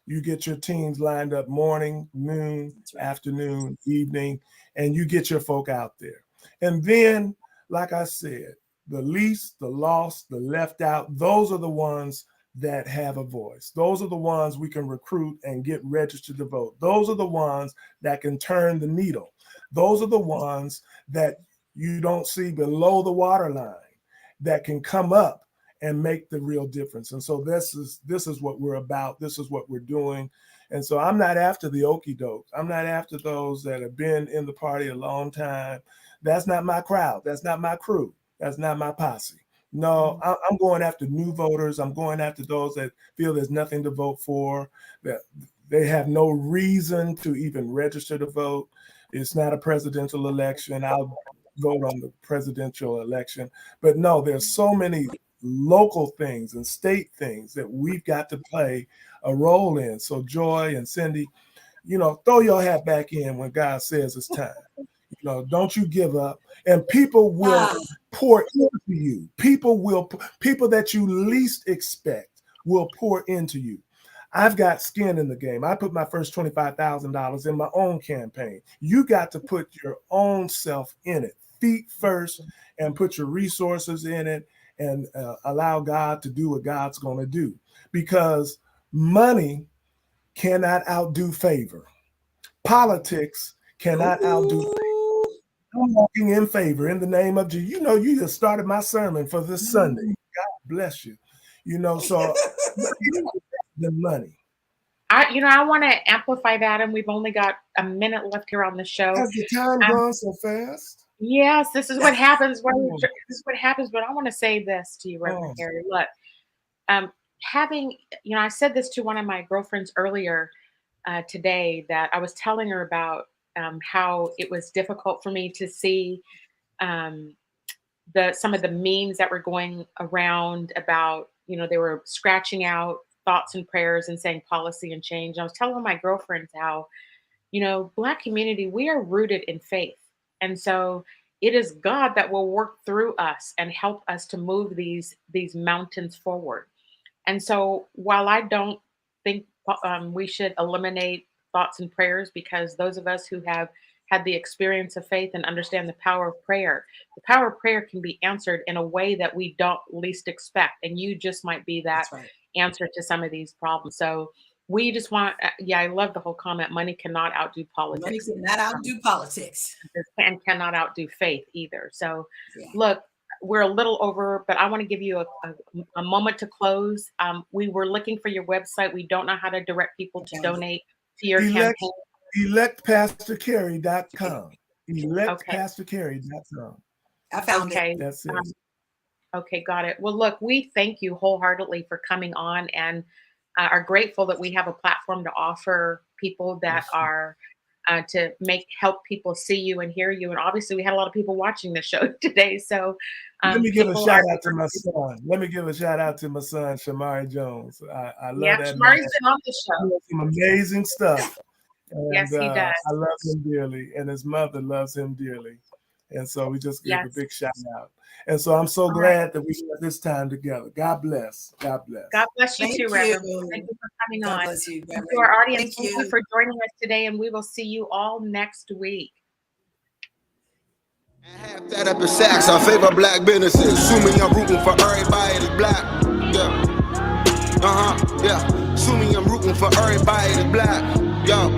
You get your teams lined up morning, noon, afternoon, evening, and you get your folk out there. And then, like I said, the least, the lost, the left out, those are the ones that have a voice. Those are the ones we can recruit and get registered to vote. Those are the ones that can turn the needle. Those are the ones that you don't see below the waterline that can come up and make the real difference. And so this is what we're about. This is what we're doing. And so I'm not after the okie doke. I'm not after those that have been in the party a long time. That's not my crowd. That's not my crew. That's not my posse. No, I'm going after new voters. I'm going after those that feel there's nothing to vote for, that they have no reason to even register to vote. It's not a presidential election. I'll vote on the presidential election. But no, there's so many local things and state things that we've got to play a role in. So Joy and Cindi, throw your hat back in when God says it's time. Don't you give up. And people will pour into you. People that you least expect will pour into you. I've got skin in the game. I put my first $25,000 in my own campaign. You got to put your own self in it, feet first, and put your resources in it, and allow God to do what God's going to do. Because money cannot outdo favor. Politics cannot outdo favor. I'm walking in favor in the name of Jesus. You just started my sermon for this Sunday. God bless you. So the money. I want to amplify that, and we've only got a minute left here on the show. Has the time gone so fast? Yes, this is what happens. This is what happens. But I want to say this to you, Reverend Carey. Look, I said this to one of my girlfriends earlier today, that I was telling her about how it was difficult for me to see some of the memes that were going around about, they were scratching out thoughts and prayers and saying policy and change. I was telling my girlfriends how, Black community, we are rooted in faith. And so it is God that will work through us and help us to move these mountains forward. And so while I don't think we should eliminate thoughts and prayers, because those of us who have had the experience of faith and understand the power of prayer can be answered in a way that we don't least expect. And you just might be that answer to some of these problems. So we just want, I love the whole comment. Money cannot outdo politics. Money cannot outdo politics. And cannot outdo faith either. So look, we're a little over, but I want to give you a moment to close. We were looking for your website. We don't know how to direct people to donate to your campaign. ElectPastorCarey.com. ElectPastorCarey.com. I found it. That's it. Okay, got it. Well, look, we thank you wholeheartedly for coming on and are grateful that we have a platform to offer people that are to help people see you and hear you. And obviously we had a lot of people watching the show today. So let me give a shout out to my son. Shamari Jones. I love that. Shamari's been on the show. He does some amazing stuff. And, yes, he does. I love him dearly, and his mother loves him dearly. And so we just give a big shout out. And so I'm so glad that we had this time together. God bless. God bless. God bless you too, Reverend. Thank you for coming on. Bless you, and to our audience, thank you for joining us today, and we will see you all next week. Half that up in Saks. I favor Black businesses. Assuming I'm rooting for everybody that's Black. Yeah. Yeah. Assuming I'm rooting for everybody that's Black. Yo.